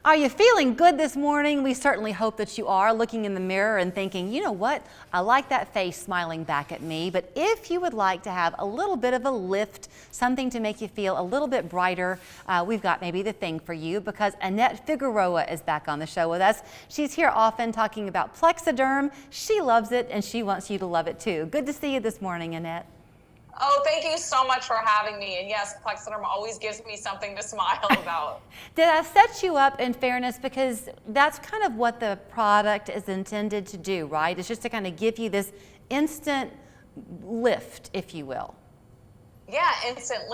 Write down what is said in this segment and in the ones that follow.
Are you feeling good this morning? We certainly hope that you are, looking in the mirror and thinking, you know what, I like that face smiling back at me. But if you would like to have a little bit of a lift, something to make you feel a little bit brighter, we've got maybe the thing for you, because Annette Figueroa is back on the show with us. She's here often talking about Plexaderm. She loves it and she wants you to love it too. Good to see you this morning, Annette. Oh, thank you so much for having me. And yes, Plexaderm always gives me something to smile about. Did I set you up in fairness? Because that's kind of what the product is intended to do, right? It's just to kind of give you this instant lift, if you will. Yeah, instant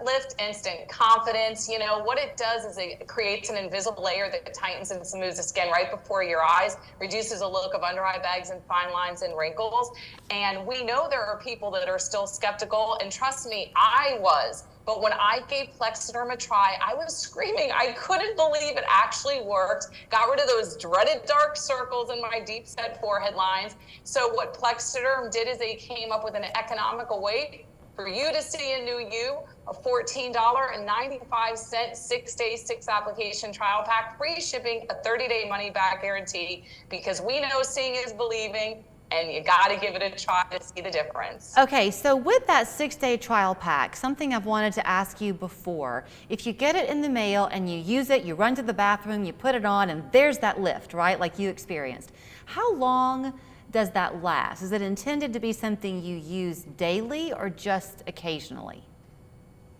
lift, instant confidence. You know, what it does is it creates an invisible layer that tightens and smooths the skin right before your eyes, reduces the look of under eye bags and fine lines and wrinkles. And we know there are people that are still skeptical, and trust me, I was. But when I gave Plexaderm a try, I was screaming. I couldn't believe it actually worked. Got rid of those dreaded dark circles in my deep set forehead lines. So what Plexaderm did is they came up with an economical way for you to see a new you, a $14.95 6-day, 6-application trial pack, free shipping, a 30-day money-back guarantee, because we know seeing is believing, and you got to give it a try to see the difference. Okay, so with that 6-day trial pack, something I've wanted to ask you before, if you get it in the mail and you use it, you run to the bathroom, you put it on, and there's that lift, right, like you experienced. How long does that last? Is it intended to be something you use daily or just occasionally?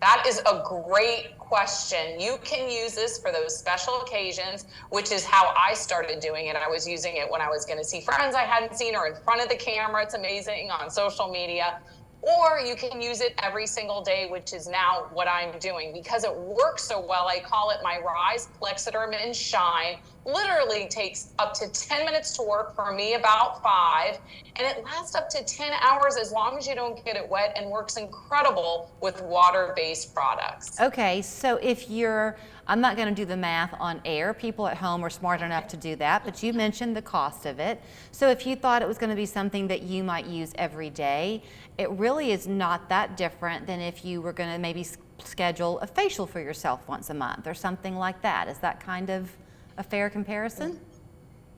That is a great question. You can use this for those special occasions, which is how I started doing it. I was using it when I was going to see friends I hadn't seen, or in front of the camera. It's amazing, on social media. Or you can use it every single day, which is now what I'm doing. Because it works so well, I call it my Rise, Plexaderm, and Shine. Literally takes up to 10 minutes to work, for me about 5. And it lasts up to 10 hours as long as you don't get it wet, and works incredible with water-based products. Okay, so if you're, I'm not going to do the math on air. People at home are smart enough to do that, but you mentioned the cost of it. So if you thought it was going to be something that you might use every day, it really is not that different than if you were going to maybe schedule a facial for yourself once a month or something like that. Is that kind of a fair comparison?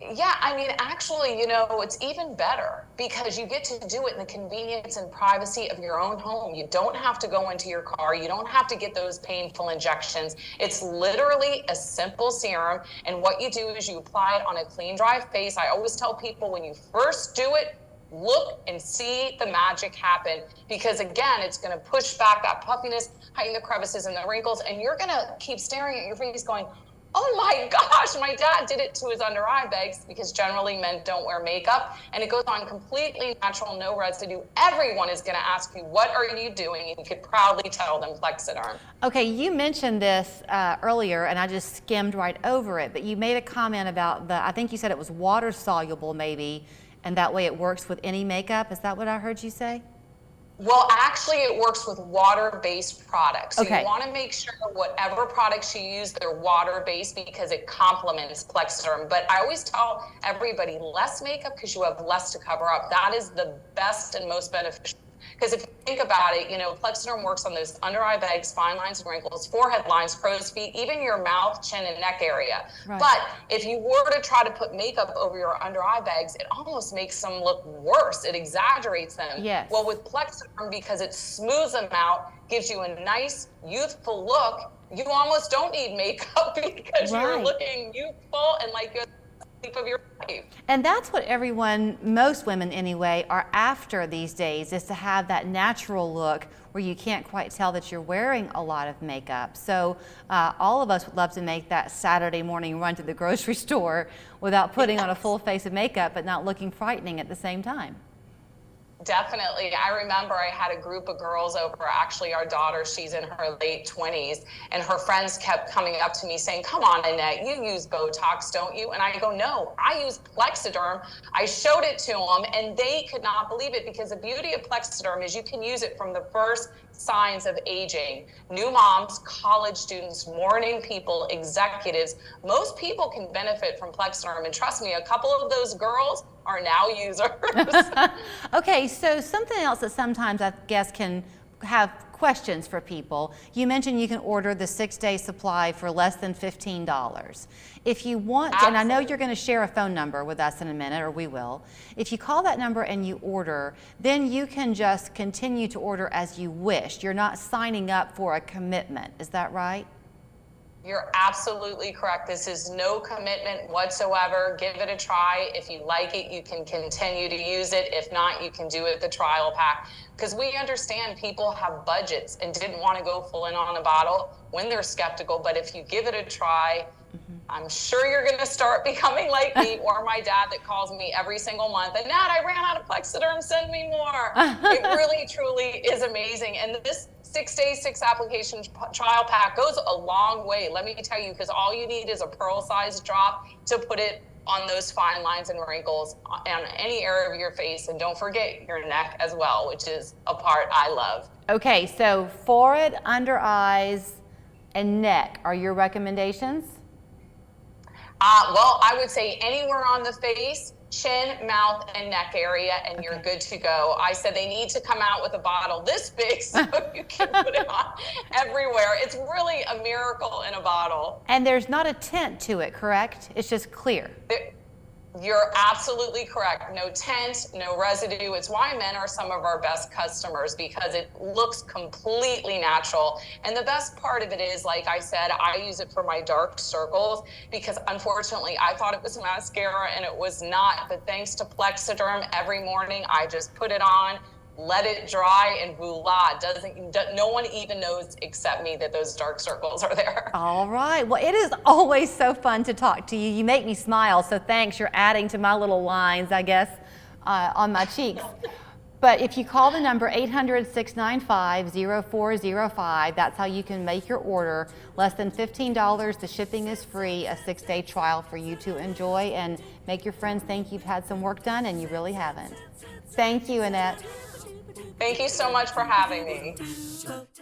Yeah, I mean, actually, you know, it's even better, because you get to do it in the convenience and privacy of your own home. You don't have to go into your car. You don't have to get those painful injections. It's literally a simple serum. And what you do is you apply it on a clean, dry face. I always tell people, when you first do it, look and see the magic happen, because again, it's going to push back that puffiness, heighten the crevices and the wrinkles, and you're going to keep staring at your face going, oh my gosh, my dad did it to his under eye bags, because generally men don't wear makeup, and it goes on completely natural, no residue. Everyone is going to ask you, what are you doing? And you could proudly tell them Plexaderm. Okay, you mentioned this earlier, and I just skimmed right over it, but you made a comment about I think you said it was water soluble maybe, and that way it works with any makeup. Is that what I heard you say? Well, actually, it works with water-based products. So okay. You want to make sure whatever products you use, they're water-based, because it complements Plexaderm. But I always tell everybody, less makeup, because you have less to cover up. That is the best and most beneficial. Because if you think about it, you know, Plexaderm works on those under eye bags, fine lines and wrinkles, forehead lines, crow's feet, even your mouth, chin, and neck area. Right. But if you were to try to put makeup over your under eye bags, it almost makes them look worse. It exaggerates them. Yes. Well, with Plexaderm, because it smooths them out, gives you a nice, youthful look, you almost don't need makeup, because right. You're looking youthful and like you're of your life. And that's what everyone, most women anyway, are after these days, is to have that natural look where you can't quite tell that you're wearing a lot of makeup. So all of us would love to make that Saturday morning run to the grocery store without putting on a full face of makeup, but not looking frightening at the same time. Definitely. I remember I had a group of girls over, actually our daughter, she's in her late 20s, and her friends kept coming up to me saying, come on, Annette, you use Botox, don't you? And I go, no, I use Plexaderm. I showed it to them, and they could not believe it, because the beauty of Plexaderm is you can use it from the first signs of aging. New moms, college students, morning people, executives, most people can benefit from Plexaderm. And trust me, a couple of those girls are now users. Okay, so something else that sometimes I guess can have questions for people. You mentioned you can order the 6-day supply for less than $15. If you want, and I know you're going to share a phone number with us in a minute, or we will. If you call that number and you order, then you can just continue to order as you wish. You're not signing up for a commitment. Is that right? You're absolutely correct. This is no commitment whatsoever. Give it a try. If you like it, you can continue to use it. If not, you can do it the trial pack. Because we understand people have budgets and didn't want to go full in on a bottle when they're skeptical. But if you give it a try, I'm sure you're going to start becoming like me or my dad that calls me every single month. And Nat, I ran out of Plexaderm, send me more. It really, truly is amazing. And this 6-day, 6 application trial pack goes a long way. Let me tell you, because all you need is a pearl-sized drop to put it on those fine lines and wrinkles on any area of your face. And don't forget your neck as well, which is a part I love. Okay, so forehead, under eyes, and neck are your recommendations? Well, I would say anywhere on the face, chin, mouth, and neck area, and you're good to go. I said they need to come out with a bottle this big so you can put it on everywhere. It's really a miracle in a bottle. And there's not a tint to it, correct? It's just clear. You're absolutely correct. No tint, no residue. It's why men are some of our best customers, because it looks completely natural. And the best part of it is, like I said, I use it for my dark circles because unfortunately I thought it was mascara and it was not. But thanks to Plexaderm, every morning I just put it on, let it dry, and voila, no one even knows except me that those dark circles are there. All right. Well, it is always so fun to talk to you. You make me smile, so thanks. You're adding to my little lines, I guess, on my cheeks. But if you call the number 800-695-0405, that's how you can make your order. Less than $15. The shipping is free. A 6-day trial for you to enjoy and make your friends think you've had some work done, and you really haven't. Thank you, Annette. Thank you so much for having me.